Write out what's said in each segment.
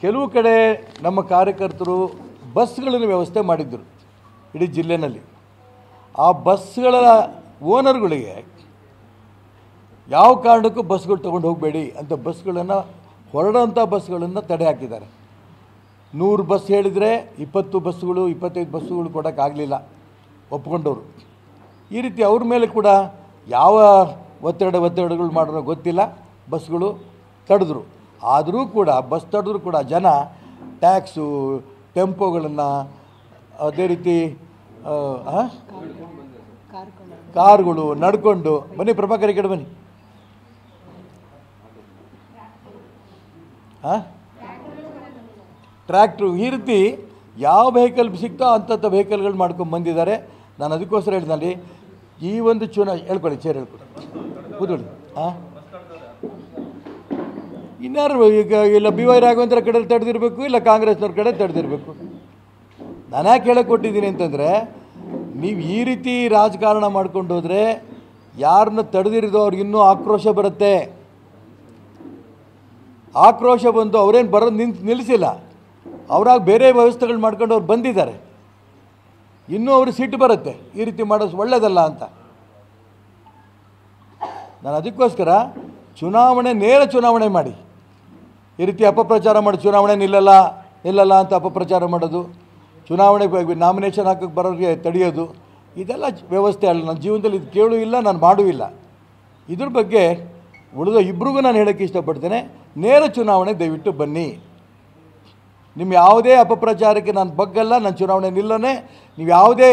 ಕೆಲವು ಕಡೆ ನಮ್ಮ ಕಾರ್ಯಕರ್ತರು ಬಸ್ಗಳನ್ನು ವ್ಯವಸ್ಥೆ ಮಾಡಿದ್ದರು ಇಡೀ ಜಿಲ್ಲೆಯಲ್ಲಿ. ಆ ಬಸ್ಗಳ ಓನರ್ಗಳಿಗೆ ಯಾವ ಕಾರಣಕ್ಕೂ ಬಸ್ಗಳು ತೊಗೊಂಡು ಹೋಗಬೇಡಿ ಅಂತ ಬಸ್ಗಳನ್ನು ಹೊರಡೋಂಥ ಬಸ್ಗಳನ್ನು ತಡೆ ಹಾಕಿದ್ದಾರೆ. 100 ಬಸ್ ಹೇಳಿದರೆ 20 ಬಸ್ಸುಗಳು 25 ಬಸ್ಸುಗಳು ಕೊಡೋಕ್ಕಾಗಲಿಲ್ಲ ಒಪ್ಕೊಂಡವರು. ಈ ರೀತಿ ಅವ್ರ ಮೇಲೆ ಕೂಡ ಯಾವ ಒತ್ತಡಗಳು ಮಾಡೋಣ ಗೊತ್ತಿಲ್ಲ, ಬಸ್ಗಳು ತಡೆದ್ರು. ಆದರೂ ಕೂಡ ಬಸ್ ತಡೆದ್ರು ಕೂಡ ಜನ ಟ್ಯಾಕ್ಸು, ಟೆಂಪೋಗಳನ್ನು, ಅದೇ ರೀತಿ ಕಾರುಗಳು ನಡ್ಕೊಂಡು ಬನ್ನಿ. ಪ್ರಭಾಕರ್ ಈ ಕಡೆ ಬನ್ನಿ. ಟ್ರ್ಯಾಕ್ಟ್ರು, ಈ ರೀತಿ ಯಾವ ವೆಹಿಕಲ್ ಸಿಗ್ತೋ ಅಂಥ ವೆಹಿಕಲ್ಗಳು ಮಾಡ್ಕೊಂಡು ಬಂದಿದ್ದಾರೆ. ನಾನು ಅದಕ್ಕೋಸ್ಕರ ಹೇಳಿದಲ್ಲಿ ಈ ಒಂದು ಹೇಳ್ಕೊಳ್ಳಿ, ಚೇರ್ ಹೇಳ್ಕೊಳ್ಳಿ, ಕೂತ್ಕೊಳ್ಳಿ. ಇನ್ನಾರು ಈಗ ಇಲ್ಲ ಬಿ ವೈ ರಾಘವೇಂದ್ರ ಕಡೆ ತಡೆದಿರಬೇಕು, ಇಲ್ಲ ಕಾಂಗ್ರೆಸ್ನವ್ರ ಕಡೆ ತಡೆದಿರಬೇಕು. ನಾನು ಯಾಕೆ ಹೇಳಕ್ಕೆ ಕೊಟ್ಟಿದ್ದೀನಿ ಅಂತಂದರೆ, ನೀವು ಈ ರೀತಿ ರಾಜಕಾರಣ ಮಾಡ್ಕೊಂಡು ಹೋದರೆ ಯಾರನ್ನ ತಡೆದಿರಿದೋ ಅವ್ರಿಗೆ ಇನ್ನೂ ಆಕ್ರೋಶ ಬರುತ್ತೆ. ಆಕ್ರೋಶ ಬಂದು ಅವರೇನು ಬರೋದು ನಿಲ್ಲಿಸಿಲ್ಲ, ಅವರಾಗ ಬೇರೆ ವ್ಯವಸ್ಥೆಗಳು ಮಾಡ್ಕೊಂಡು ಅವ್ರು ಬಂದಿದ್ದಾರೆ. ಇನ್ನೂ ಅವ್ರಿಗೆ ಸಿಟ್ಟು ಬರುತ್ತೆ ಈ ರೀತಿ ಮಾಡೋದು ಒಳ್ಳೆಯದಲ್ಲ ಅಂತ. ನಾನು ಅದಕ್ಕೋಸ್ಕರ ನೇರ ಚುನಾವಣೆ ಮಾಡಿ, ಈ ರೀತಿ ಅಪಪ್ರಚಾರ ಮಾಡಿ ಚುನಾವಣೆ ನಿಲ್ಲಲ್ಲ ಅಂತ ಅಪಪ್ರಚಾರ ಮಾಡೋದು, ಚುನಾವಣೆ ನಾಮಿನೇಷನ್ ಹಾಕೋಕ್ಕೆ ಬರೋರಿಗೆ ತಡೆಯೋದು, ಇದೆಲ್ಲ ವ್ಯವಸ್ಥೆ ಅಲ್ಲ. ನನ್ನ ಜೀವನದಲ್ಲಿ ಇದು ಕೇಳೂ ಇಲ್ಲ, ನಾನು ಮಾಡೂ ಇಲ್ಲ. ಇದ್ರ ಬಗ್ಗೆ ಉಳಿದ ಇಬ್ಬರಿಗೂ ನಾನು ಹೇಳೋಕ್ಕೆ ಇಷ್ಟಪಡ್ತೇನೆ, ನೇರ ಚುನಾವಣೆ ದಯವಿಟ್ಟು ಬನ್ನಿ. ನಿಮ್ಮ ಯಾವುದೇ ಅಪಪ್ರಚಾರಕ್ಕೆ ನಾನು ಬಗ್ಗಲ್ಲ, ನಾನು ಚುನಾವಣೆ ನಿಲ್ಲೋನೆ. ನೀವು ಯಾವುದೇ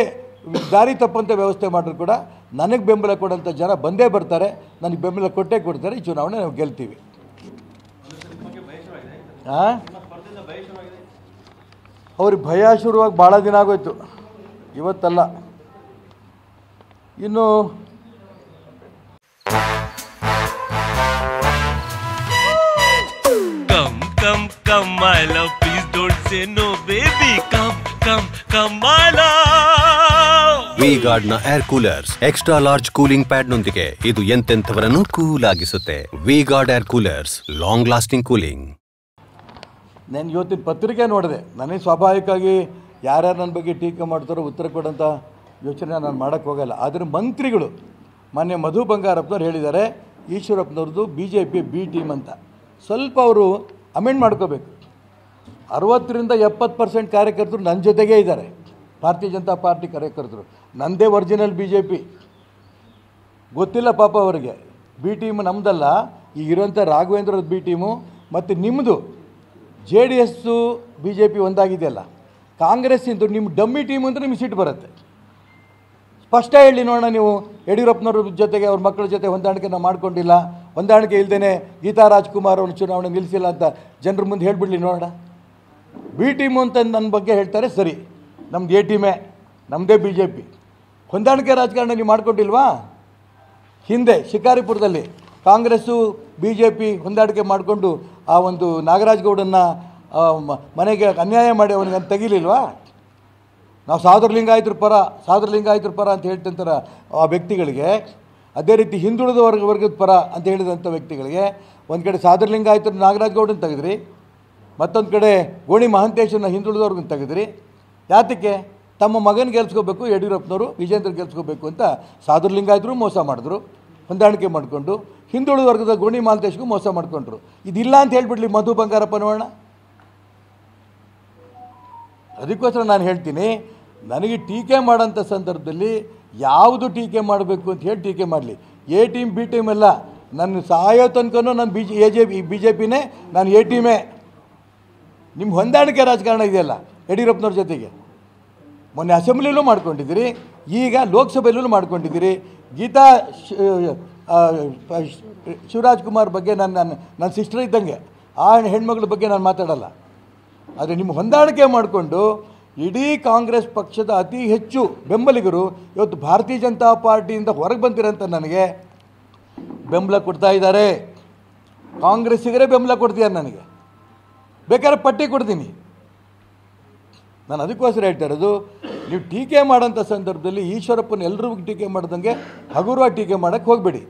ದಾರಿ ತಪ್ಪಂಥ ವ್ಯವಸ್ಥೆ ಮಾಡಿದ್ರು ಕೂಡ ನನಗೆ ಬೆಂಬಲ ಕೊಡೋಂಥ ಜನ ಬಂದೇ ಬರ್ತಾರೆ, ನನಗೆ ಬೆಂಬಲ ಕೊಟ್ಟೇ ಕೊಡ್ತಾರೆ. ಈ ಚುನಾವಣೆ ನಾವು ಗೆಲ್ತೀವಿ. ಅವ್ರಿಗೆ ಭಯ ಶುರುವಾಗಿ ಭಾಳ ದಿನ ಆಗೋಯ್ತು, ಇವತ್ತಲ್ಲ. ಇನ್ನು Come my love, please don't say no baby, come my love. V-Guard ನ air coolers extra large cooling pad ನೊಂದಿಗೆ ಇದು ಎಂತೆಂಥವರನ್ನು ಕೂಲ್ ಆಗಿಸುತ್ತೆ. V-Guard air coolers, long lasting cooling. ನಾನು ಇವತ್ತಿನ ಪತ್ರಿಕೆ ನೋಡಿದೆ. ನನಗೆ ಸ್ವಾಭಾವಿಕವಾಗಿ ಯಾರ್ಯಾರು ನನ್ನ ಬಗ್ಗೆ ಟೀಕೆ ಮಾಡ್ತಾರೋ ಉತ್ತರ ಕೊಡೋಂಥ ಯೋಚನೆ ನಾನು ಮಾಡೋಕ್ಕೆ ಹೋಗಲ್ಲ. ಆದರೆ ಮಂತ್ರಿಗಳು ಮೊನ್ನೆ ಮಧು ಬಂಗಾರಪ್ಪನವ್ರು ಹೇಳಿದ್ದಾರೆ, ಈಶ್ವರಪ್ಪನವ್ರದ್ದು BJP ಬಿ ಟೀಮ್ ಅಂತ. ಸ್ವಲ್ಪ ಅವರು ಅಮೆಂಡ್ ಮಾಡ್ಕೋಬೇಕು. 60-70% ಕಾರ್ಯಕರ್ತರು ನನ್ನ ಜೊತೆಗೇ ಇದ್ದಾರೆ, ಭಾರತೀಯ ಜನತಾ ಪಾರ್ಟಿ ಕಾರ್ಯಕರ್ತರು. ನನ್ನದೇ ಒರಿಜಿನಲ್ BJP. ಗೊತ್ತಿಲ್ಲ ಪಾಪ ಅವರಿಗೆ. ಬಿ ಟೀಮ್ ನಮ್ಮದಲ್ಲ, ಈಗಿರೋಂಥ ರಾಘವೇಂದ್ರದ ಬಿ ಟೀಮು ಮತ್ತು ನಿಮ್ಮದು JDS BJP ಒಂದಾಗಿದೆಯಲ್ಲ, ಕಾಂಗ್ರೆಸ್ಸಿಂದು ನಿಮ್ಮ ಡಮ್ಮಿ ಟೀಮು ಅಂದರೆ ನಿಮಗೆ ಸಿಟ್ಟು ಬರುತ್ತೆ. ಸ್ಪಷ್ಟ ಹೇಳಿ ನೋಡೋಣ. ನೀವು ಯಡಿಯೂರಪ್ಪನವ್ರ ಜೊತೆಗೆ ಅವ್ರ ಮಕ್ಕಳ ಜೊತೆ ಹೊಂದಾಣಿಕೆ ನಾವು ಮಾಡ್ಕೊಂಡಿಲ್ಲ, ಹೊಂದಾಣಿಕೆ ಇಲ್ಲದೇ ಗೀತಾ ರಾಜ್ಕುಮಾರ್ ಅವ್ರನ್ನ ಚುನಾವಣೆ ನಿಲ್ಲಿಸಿಲ್ಲ ಅಂತ ಜನರ ಮುಂದೆ ಹೇಳಿಬಿಡ್ಲಿ ನೋಡೋಣ. ಬಿ ಟೀಮು ಅಂತ ನನ್ನ ಬಗ್ಗೆ ಹೇಳ್ತಾರೆ, ಸರಿ, ನಮ್ದು ಎ ಟೀಮೇ, ನಮ್ಮದೇ BJP. ಹೊಂದಾಣಿಕೆ ರಾಜಕಾರಣ ನೀವು ಮಾಡ್ಕೊಂಡಿಲ್ವಾ? ಹಿಂದೆ ಶಿಕಾರಿಪುರದಲ್ಲಿ ಕಾಂಗ್ರೆಸ್ಸು BJP ಹೊಂದಾಣಿಕೆ ಮಾಡಿಕೊಂಡು ಆ ಒಂದು ನಾಗರಾಜ್ ಗೌಡನ್ನ ಮನೆಗೆ ಅನ್ಯಾಯ ಮಾಡಿ ಅವನಿಗೆ ಅಂತ ತೆಗಿಲಿಲ್ವಾ? ನಾವು ಸಾಧುರ್ಲಿಂಗಾಯತರ ಪರ ಅಂತ ಹೇಳ್ತಂತಾರೆ ಆ ವ್ಯಕ್ತಿಗಳಿಗೆ. ಅದೇ ರೀತಿ ಹಿಂದುಳಿದ ವರ್ಗದ ಪರ ಅಂತ ಹೇಳಿದಂಥ ವ್ಯಕ್ತಿಗಳಿಗೆ ಒಂದು ಕಡೆ ಸಾಧುರ್ಲಿಂಗಾಯತರು ನಾಗರಾಜ್ ಗೌಡನ ತೆಗೆದ್ರಿ, ಮತ್ತೊಂದು ಕಡೆ ಗೋಣಿ ಮಹಾಂತೇಶನ ಹಿಂದುಳಿದವ್ರಿಗನ್ನು ತೆಗೆದ್ರಿ. ಯಾತಕ್ಕೆ? ತಮ್ಮ ಮಗನ ಗೆಲ್ಸ್ಕೋಬೇಕು, ಯಡಿಯೂರಪ್ಪನವರು ವಿಜೇಂದ್ರ ಗೆಲ್ಸ್ಕೋಬೇಕು ಅಂತ ಸಾಧುರ್ಲಿಂಗಾಯತರು ಮೋಸ ಮಾಡಿದ್ರು, ಹೊಂದಾಣಿಕೆ ಮಾಡಿಕೊಂಡು. ಹಿಂದುಳಿದ ವರ್ಗದ ಗೋಣಿ ಮಹಾಂತೇಶ್ಗೂ ಮೋಸ ಮಾಡಿಕೊಂಡ್ರು. ಇದಿಲ್ಲ ಅಂತ ಹೇಳ್ಬಿಡ್ಲಿ ಮಧು ಬಂಗಾರಪ್ಪ ನೋಡೋಣ. ಅದಕ್ಕೋಸ್ಕರ ನಾನು ಹೇಳ್ತೀನಿ, ನನಗೆ ಟೀಕೆ ಮಾಡೋಂಥ ಸಂದರ್ಭದಲ್ಲಿ ಯಾವುದು ಟೀಕೆ ಮಾಡಬೇಕು ಅಂತ ಹೇಳಿ ಟೀಕೆ ಮಾಡಲಿ. ಎ ಟೀಮ್ ಬಿ ಟೀಮ್ ಎಲ್ಲ, ನನ್ನ ಸಾಯೋ ತನಕನೂ ನಾನು BJPನೇ, ನಾನು ಎ ಟೀಮೇ. ನಿಮ್ಮ ಹೊಂದಾಣಿಕೆ ರಾಜಕಾರಣ ಇದೆಯಲ್ಲ ಯಡಿಯೂರಪ್ಪನವ್ರ ಜೊತೆಗೆ, ಮೊನ್ನೆ ಅಸೆಂಬ್ಲಿಲೂ ಮಾಡ್ಕೊಂಡಿದ್ದೀರಿ, ಈಗ ಲೋಕಸಭೆಯಲ್ಲೂ ಮಾಡ್ಕೊಂಡಿದ್ದೀರಿ. ಗೀತಾ ಶಿವರಾಜ್ಕುಮಾರ್ ಬಗ್ಗೆ ನನ್ನ ಸಿಸ್ಟರ್ ಇದ್ದಂಗೆ, ಆ ಹೆಣ್ಮಗಳ ಬಗ್ಗೆ ನಾನು ಮಾತಾಡಲ್ಲ. ಆದರೆ ನಿಮ್ಮ ಹೊಂದಾಣಿಕೆ ಮಾಡಿಕೊಂಡು ಇಡೀ ಕಾಂಗ್ರೆಸ್ ಪಕ್ಷದ ಅತಿ ಹೆಚ್ಚು ಬೆಂಬಲಿಗರು ಇವತ್ತು ಭಾರತೀಯ ಜನತಾ ಪಾರ್ಟಿಯಿಂದ ಹೊರಗೆ ಬಂದಿರೋಂಥ ನನಗೆ ಬೆಂಬಲ ಕೊಡ್ತಾ ಇದ್ದಾರೆ. ಕಾಂಗ್ರೆಸ್ಸಿಗರೇ ಬೆಂಬಲ ಕೊಡ್ತೀಯಾರ ನನಗೆ, ಬೇಕಾದ್ರೆ ಪಟ್ಟಿ ಕೊಡ್ತೀನಿ. ನಾನು ಅದಕ್ಕೋಸ್ಕರ ಹೇಳ್ತಾ ಇರೋದು, ನೀವು ಟೀಕೆ ಮಾಡೋಂಥ ಸಂದರ್ಭದಲ್ಲಿ ಈಶ್ವರಪ್ಪನ ಎಲ್ಲರಿಗೂ ಟೀಕೆ ಮಾಡ್ದಂಗೆ ಹಗುರವಾಗಿ ಟೀಕೆ ಮಾಡೋಕ್ಕೆ ಹೋಗಬೇಡಿ.